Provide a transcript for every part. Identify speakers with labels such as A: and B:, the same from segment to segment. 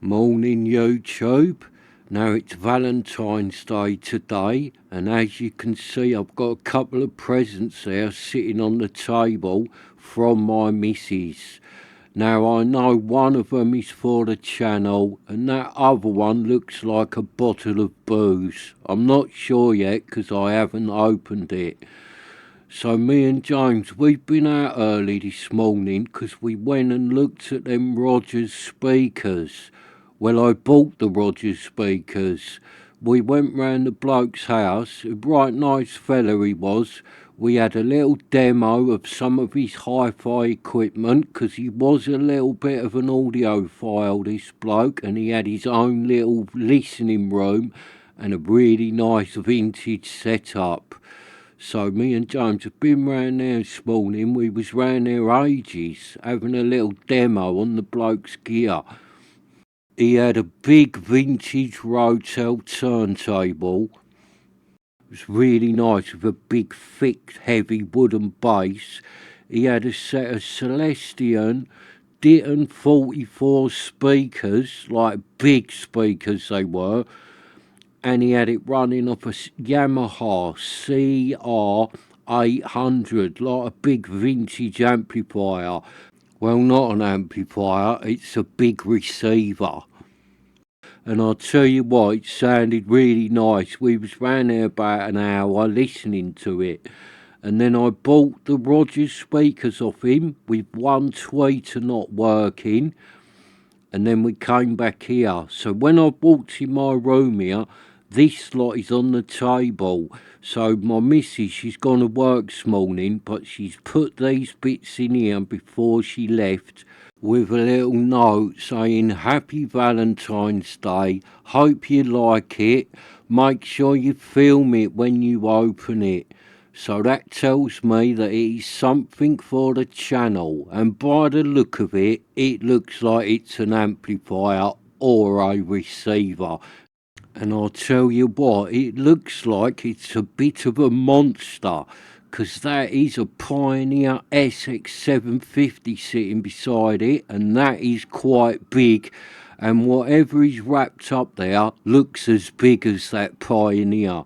A: Morning YouTube. Now it's Valentine's Day today, and as you can see I've got a couple of presents there sitting on the table from my missus. Now I know one of them is for the channel and that other one looks like a bottle of booze. I'm not sure yet because I haven't opened it. So me and James, we've been out early this morning because we went and looked at them Rogers speakers. Well, I bought the Rogers speakers. We went round the bloke's house, a right nice fella he was. We had a little demo of some of his hi-fi equipment because he was a little bit of an audiophile, this bloke, and he had his own little listening room and a really nice vintage setup. So me and James have been round there this morning. We was round there ages, having a little demo on the bloke's gear. He had a big vintage Rotel turntable. It was really nice with a big, thick, heavy wooden bass. He had a set of Celestion Ditton 44 speakers, like big speakers they were, and he had it running off a Yamaha CR800, like a big vintage amplifier. Well, not an amplifier, it's a big receiver. And I'll tell you what, it sounded really nice. We was round there about an hour listening to it. And then I bought the Rogers speakers off him with one tweeter not working. And then we came back here. So when I walked in my room here, this lot is on the table. So my missus, she's gone to work this morning, but she's put these bits in here before she left with a little note saying Happy Valentine's Day, hope you like it, make sure you film it when you open it. So that tells me that it is something for the channel, and by the look of it, it looks like it's an amplifier or a receiver. And I'll tell you what, it looks like it's a bit of a monster, because that is a Pioneer SX750 sitting beside it, and that is quite big, and whatever is wrapped up there looks as big as that Pioneer.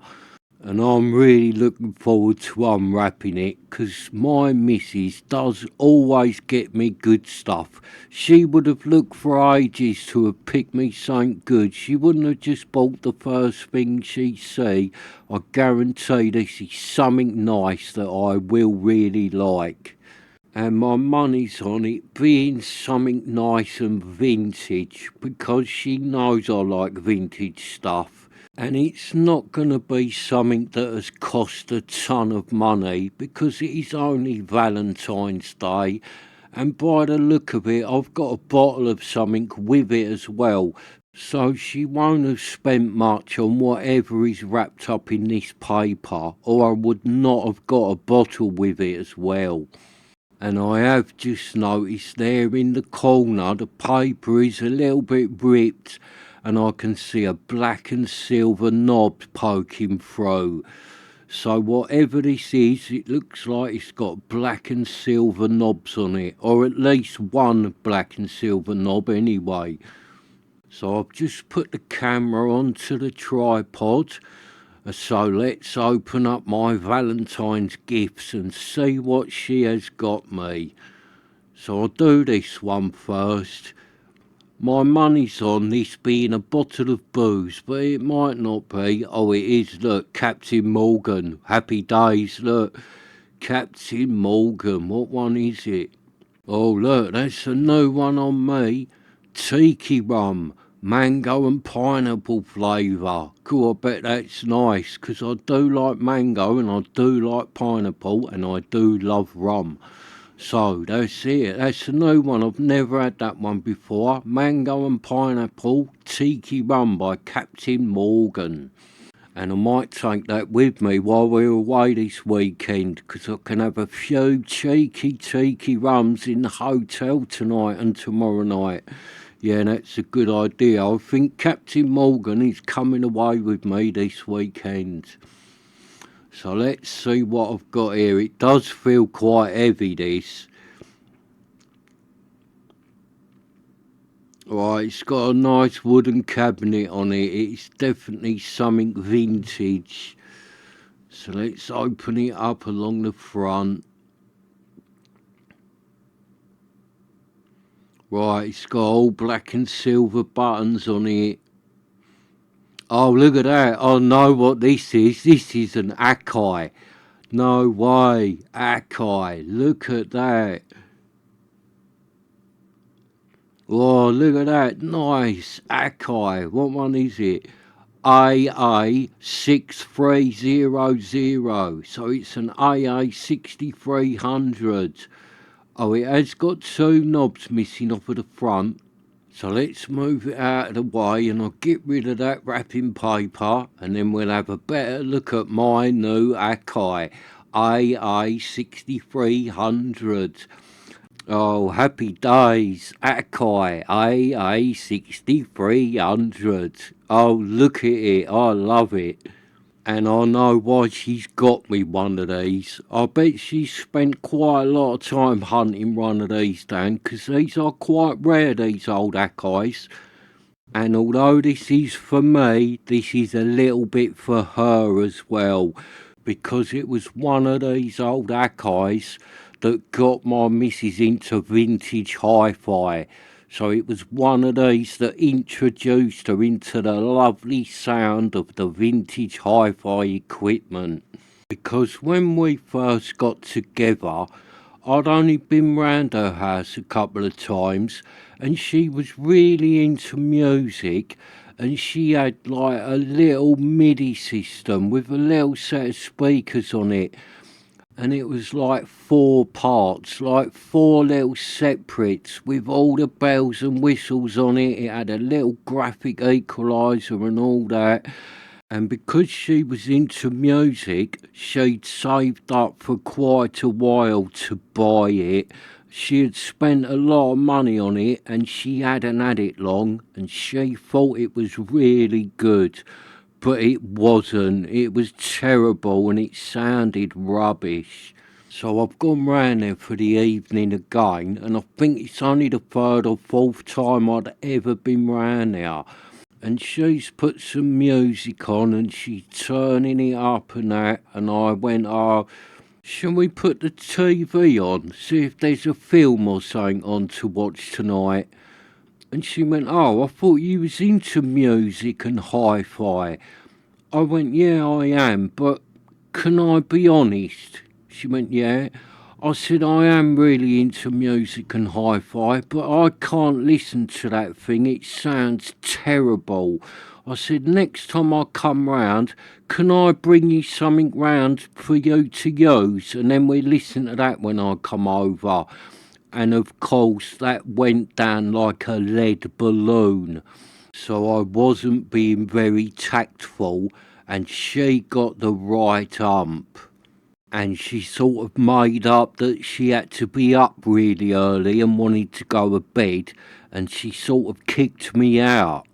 A: And I'm really looking forward to unwrapping it, because my missus does always get me good stuff. She would have looked for ages to have picked me something good. She wouldn't have just bought the first thing she see. I guarantee this is something nice that I will really like. And my money's on it being something nice and vintage, because she knows I like vintage stuff. And it's not going to be something that has cost a ton of money, because it is only Valentine's Day. And by the look of it, I've got a bottle of something with it as well. So she won't have spent much on whatever is wrapped up in this paper, or I would not have got a bottle with it as well. And I have just noticed there in the corner the paper is a little bit ripped, and I can see a black and silver knob poking through. So whatever this is, it looks like it's got black and silver knobs on it, or at least one black and silver knob anyway. So I've just put the camera onto the tripod. So let's open up my Valentine's gifts and see what she has got me. So I'll do this one first. My money's on this being a bottle of booze, but it might not be. Oh, it is, look, Captain Morgan. Happy days, look. Captain Morgan, what one is it? Oh, look, that's a new one on me. Tiki rum, mango and pineapple flavour. Cool, I bet that's nice, 'cause I do like mango and I do like pineapple and I do love rum. So that's it. That's a new one. I've never had that one before. Mango and pineapple tiki rum by Captain Morgan. And I might take that with me while we're away this weekend, because I can have a few cheeky tiki rums in the hotel tonight and tomorrow night. Yeah, that's a good idea. I think Captain Morgan is coming away with me this weekend. So let's see what I've got here. It does feel quite heavy, this. Right, it's got a nice wooden cabinet on it. It's definitely something vintage. So let's open it up along the front. Right, it's got all black and silver buttons on it. Oh, look at that. I know what this is. This is an Akai. No way. Akai. Look at that. Oh, look at that. Nice. Akai. What one is it? AA6300. So it's an AA6300. Oh, it has got two knobs missing off of the front. So let's move it out of the way and I'll get rid of that wrapping paper and then we'll have a better look at my new Akai AA6300. Oh, happy days, Akai AA6300. Oh, look at it, I love it. And I know why she's got me one of these. I bet she's spent quite a lot of time hunting one of these down, 'cause these are quite rare, these old Akais. And although this is for me, this is a little bit for her as well, because it was one of these old Akais that got my missus into vintage hi-fi. So it was one of these that introduced her into the lovely sound of the vintage hi-fi equipment. Because when we first got together, I'd only been round her house a couple of times and she was really into music and she had like a little MIDI system with a little set of speakers on it, and it was like four parts, like four little separates with all the bells and whistles on it. It had a little graphic equalizer and all that. And because she was into music, she'd saved up for quite a while to buy it. She had spent a lot of money on it and she hadn't had it long and she thought it was really good. But it wasn't. It was terrible and it sounded rubbish. So I've gone round there for the evening again and I think it's only the third or fourth time I'd ever been round there. And she's put some music on and she's turning it up and that, and I went, oh, shall we put the TV on, see if there's a film or something on to watch tonight? And she went, oh, I thought you was into music and hi-fi. I went, yeah, I am, but can I be honest? She went, yeah. I said, I am really into music and hi-fi, but I can't listen to that thing. It sounds terrible. I said, next time I come round, can I bring you something round for you to use? And then we listen to that when I come over. And of course, that went down like a lead balloon. So I wasn't being very tactful, and she got the right ump. And she sort of made up that she had to be up really early and wanted to go to bed, and she sort of kicked me out.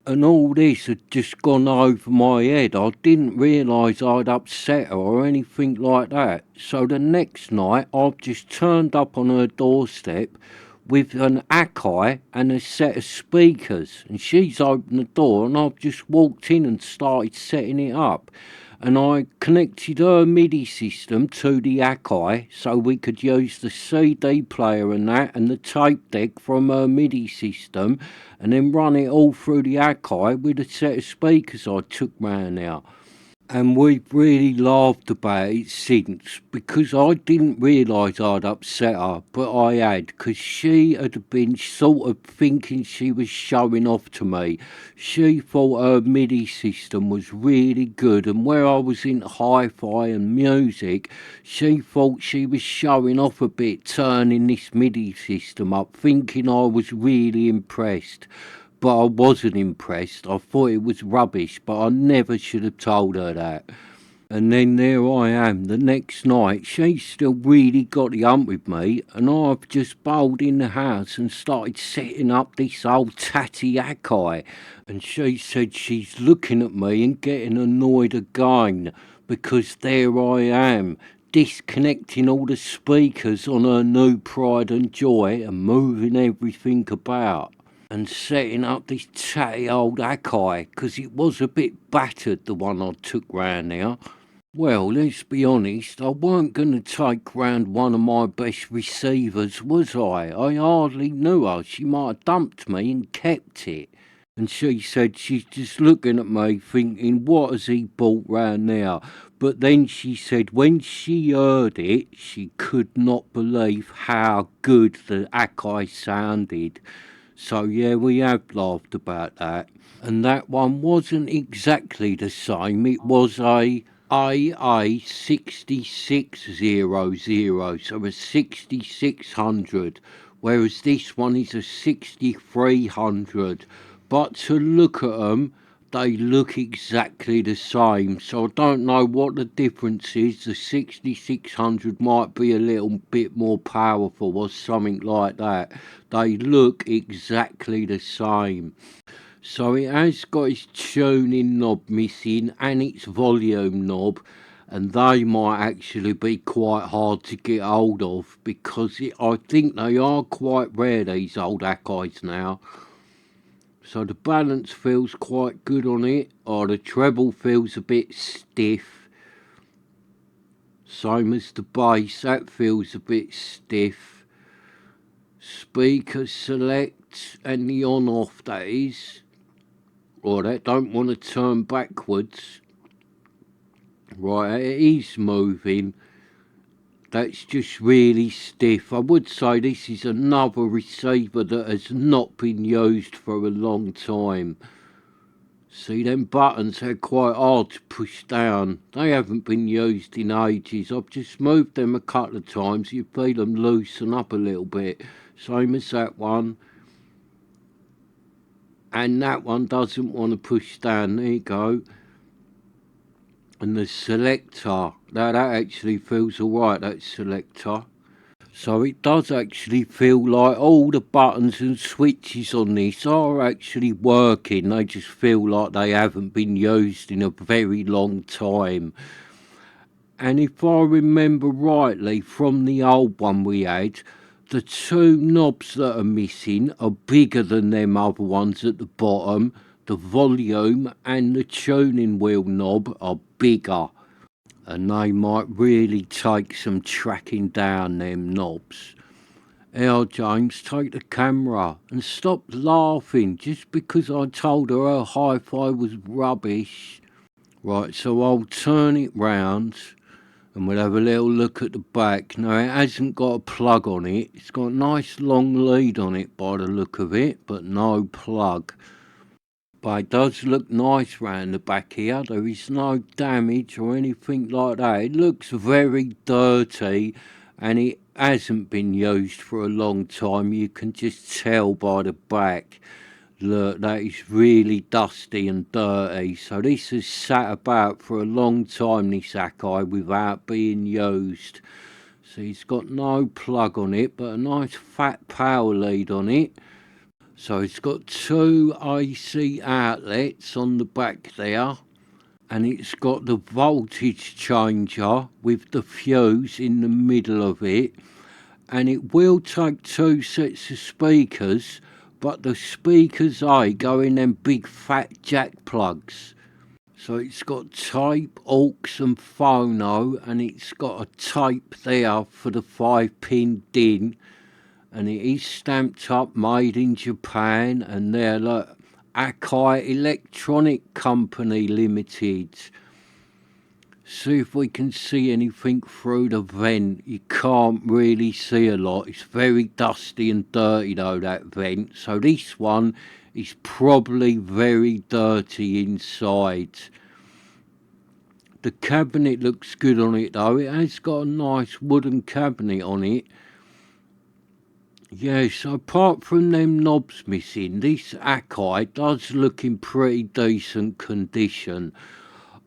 A: And all this had just gone over my head. I didn't realise I'd upset her or anything like that. So the next night, I've just turned up on her doorstep with an Akai and a set of speakers. And she's opened the door and I've just walked in and started setting it up. And I connected her MIDI system to the Akai so we could use the CD player and that and the tape deck from her MIDI system and then run it all through the Akai with a set of speakers I took round there. And we've really laughed about it since, because I didn't realise I'd upset her, but I had, because she had been sort of thinking she was showing off to me. She thought her MIDI system was really good, and where I was into hi-fi and music, she thought she was showing off a bit, turning this MIDI system up, thinking I was really impressed. But I wasn't impressed. I thought it was rubbish, but I never should have told her that. And then there I am the next night. She still really got the hump with me, and I've just bowled in the house and started setting up this old tatty Akai. And she said she's looking at me and getting annoyed again, because there I am, disconnecting all the speakers on her new Pride and Joy and moving everything about. and setting up this tatty old Akai, 'cause it was a bit battered, the one I took round there. Well, let's be honest, I weren't going to take round one of my best receivers, was I? I hardly knew her. She might have dumped me and kept it. And she said she's just looking at me thinking, what has he bought round there? But then she said when she heard it, she could not believe how good the Akai sounded. So yeah, we have laughed about that. And that one wasn't exactly the same. It was a AA 6600, so a 6600, whereas this one is a 6300. But to look at them, they look exactly the same. So I don't know what the difference is. The 6600 might be a little bit more powerful or something like that. They look exactly the same. So it has got its tuning knob missing and its volume knob, and they might actually be quite hard to get hold of because I think they are quite rare, these old Akais now. So the balance feels quite good on it, or the treble feels a bit stiff. Same as the bass, that feels a bit stiff. Speaker select and the on off, that is. Or that don't want to turn backwards. Right, it is moving. That's just really stiff. I would say this is another receiver that has not been used for a long time. See, them buttons are quite hard to push down. They haven't been used in ages. I've just moved them a couple of times. You feel them loosen up a little bit. Same as that one. And that one doesn't want to push down. There you go. And the selector, now that actually feels alright, that selector. So it does actually feel like all the buttons and switches on this are actually working. They just feel like they haven't been used in a very long time. And if I remember rightly from the old one we had, the two knobs that are missing are bigger than them other ones at the bottom. The volume and the tuning wheel knob are bigger, and they might really take some tracking down, them knobs. Now, James, take the camera and stop laughing just because I told her her hi-fi was rubbish. Right, so I'll turn it round and we'll have a little look at the back. Now, it hasn't got a plug on it. It's got a nice long lead on it by the look of it, but no plug. But it does look nice round the back here. There is no damage or anything like that. It looks very dirty and it hasn't been used for a long time. You can just tell by the back. Look, that is really dusty and dirty. So this has sat about for a long time, this Akai, without being used. So it's got no plug on it, but a nice fat power lead on it. So it's got two AC outlets on the back there, and it's got the voltage changer with the fuse in the middle of it, and it will take two sets of speakers, but the speakers go in them big fat jack plugs. So it's got tape, aux and phono, and it's got a tape there for the 5-pin DIN, and it is stamped up made in Japan, and they're like Akai Electronic Company Limited. See if we can see anything through the vent. You can't really see a lot. It's very dusty and dirty though, that vent. So this one is probably very dirty inside. The cabinet looks good on it though. It has got a nice wooden cabinet on it. Yes, apart from them knobs missing, this Akai does look in pretty decent condition.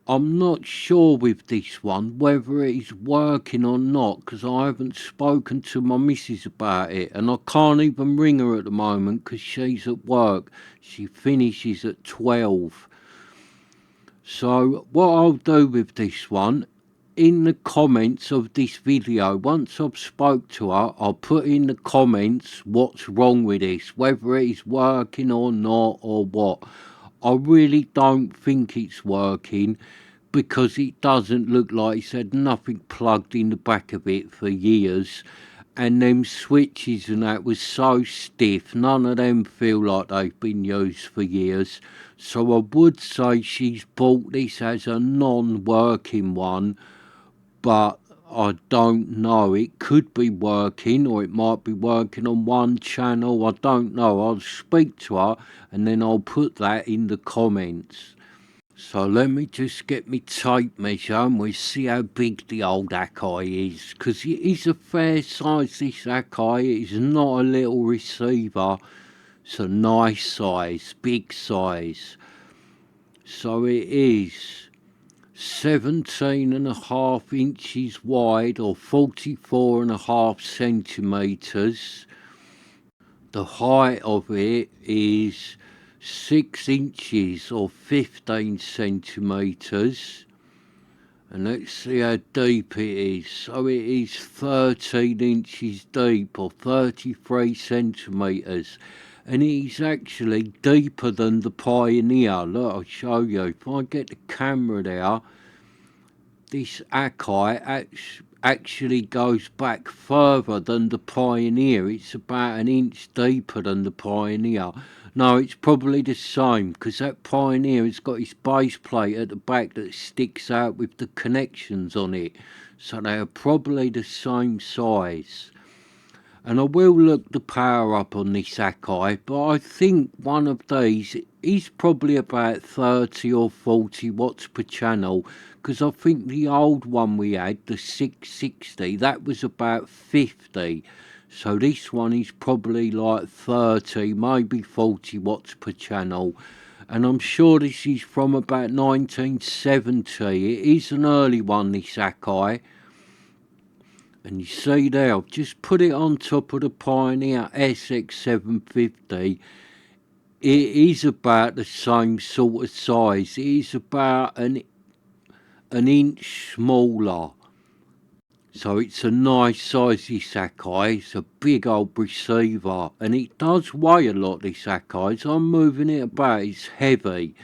A: I'm not sure with this one whether it is working or not, because I haven't spoken to my missus about it, and I can't even ring her at the moment because she's at work. She finishes at 12. So what I'll do with this one in the comments of this video, once I've spoke to her, I'll put in the comments what's wrong with this, whether it's working or not or what. I really don't think it's working because it doesn't look like it's had nothing plugged in the back of it for years, and them switches and that was so stiff, none of them feel like they've been used for years. So I would say she's bought this as a non-working one, but I don't know. It could be working, or it might be working on one channel. I don't know. I'll speak to her and then I'll put that in the comments. So let me just get my tape measure and we'll see how big the old Akai is. Because it is a fair size, this Akai. It's not a little receiver. It's a nice size, big size. So it is 17.5 inches wide, or 44.5 centimetres. The height of it is 6 inches or 15 centimetres. And let's see how deep it is. So it is 13 inches deep, or 33 centimetres. And it is actually deeper than the Pioneer. Look, I'll show you. If I get the camera there, this Akai actually goes back further than the Pioneer. It's about an inch deeper than the Pioneer. No, it's probably the same, because that Pioneer has got its base plate at the back that sticks out with the connections on it. So they are probably the same size. And I will look the power up on this Akai, but I think one of these is probably about 30 or 40 watts per channel, because I think the old one we had, the 660, that was about 50. So this one is probably like 30, maybe 40 watts per channel. And I'm sure this is from about 1970. It is an early one, this Akai. And you see there, I've just put it on top of the Pioneer SX750. It is about the same sort of size. It is about an inch smaller. So it's a nice size, this Akai. It's a big old receiver. And it does weigh a lot, this Akai. So I'm moving it about. It's heavy.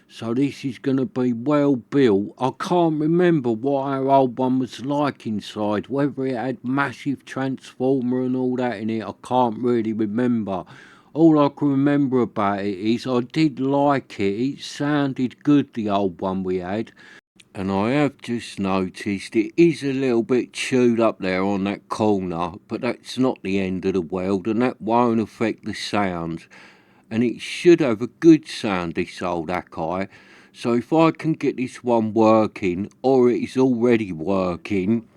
A: So this is going to be well built. I can't remember what our old one was like inside, whether it had massive transformer and all that in it. I can't really remember. All I can remember about it is I did like it. It sounded good, the old one we had. And I have just noticed it is a little bit chewed up there on that corner, but that's not the end of the world, and that won't affect the sound. And it should have a good sound, this old Akai. So if I can get this one working, or it is already working,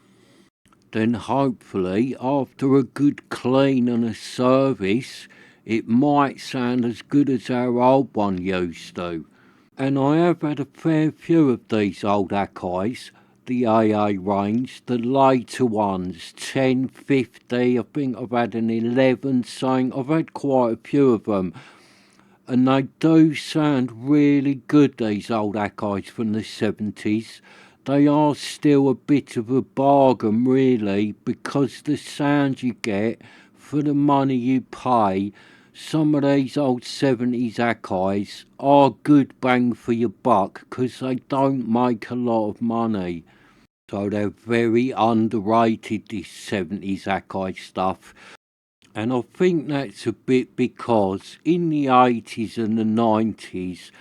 A: then hopefully after a good clean and a service, it might sound as good as our old one used to. And I have had a fair few of these old Akais, the AA range, the later ones, 10, 50, I think I've had an 11 saying, I've had quite a few of them. And they do sound really good, these old Akais from the 70s. They are still a bit of a bargain, really, because the sound you get for the money you pay, some of these old 70s Akais are good bang for your buck, because they don't make a lot of money. So they're very underrated, this 70s Akai stuff. And I think that's a bit because in the 80s and the 90s,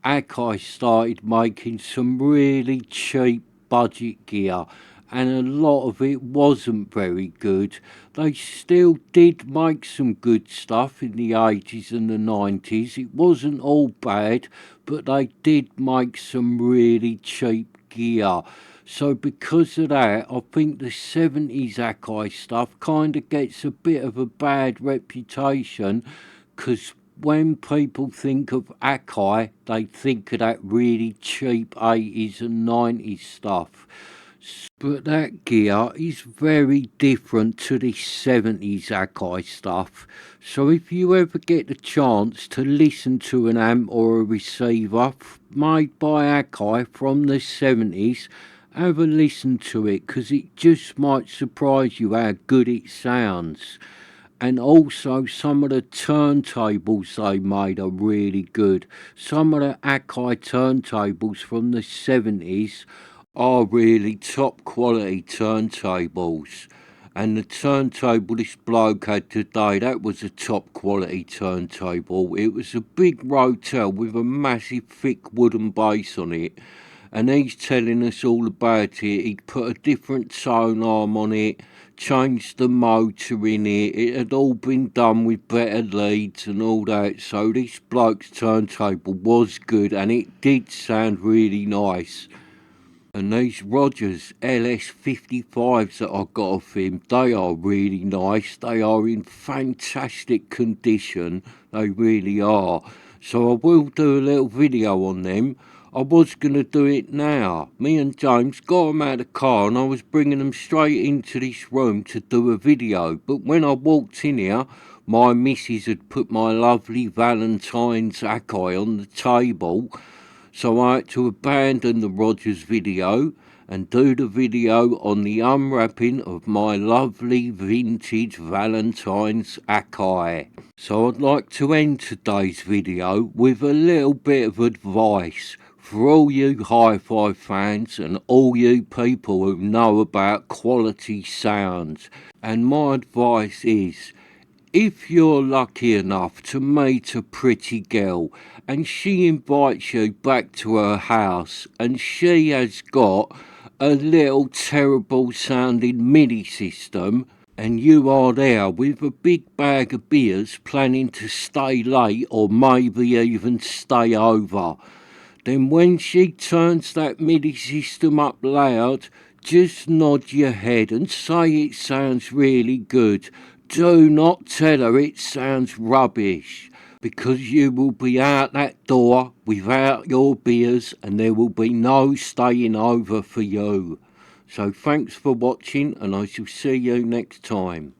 A: Akai started making some really cheap budget gear, and a lot of it wasn't very good. They still did make some good stuff in the 80s and the 90s. It wasn't all bad, but they did make some really cheap gear. So because of that, I think the 70s Akai stuff kind of gets a bit of a bad reputation, because when people think of Akai, they think of that really cheap 80s and 90s stuff. But that gear is very different to the 70s Akai stuff. So if you ever get the chance to listen to an amp or a receiver made by Akai from the 70s, Have a listen to it, because it just might surprise you how good it sounds. And also some of the turntables they made are really good. Some of the Akai turntables from the 70s are really top quality turntables. And the turntable this bloke had today, that was a top quality turntable. It was a big Rotel with a massive thick wooden base on it. And he's telling us all about it. He'd put a different tone arm on it, changed the motor in it. It had all been done with better leads and all that. So this bloke's turntable was good, and it did sound really nice. And these Rogers LS55s that I got off him, they are really nice. They are in fantastic condition. They really are. So I will do a little video on them. I was going to do it now. Me and James got them out of the car and I was bringing them straight into this room to do a video. But when I walked in here, my missus had put my lovely Valentines Akai on the table. So I had to abandon the Rogers video and do the video on the unwrapping of my lovely vintage Valentine's Akai. So I'd like to end today's video with a little bit of advice for all you hi-fi fans and all you people who know about quality sounds. And my advice is, if you're lucky enough to meet a pretty girl and she invites you back to her house and she has got a little terrible sounding MIDI system and you are there with a big bag of beers planning to stay late or maybe even stay over, then when she turns that MIDI system up loud, just nod your head and say it sounds really good. Do not tell her it sounds rubbish, because you will be out that door without your beers and there will be no staying over for you. So thanks for watching and I shall see you next time.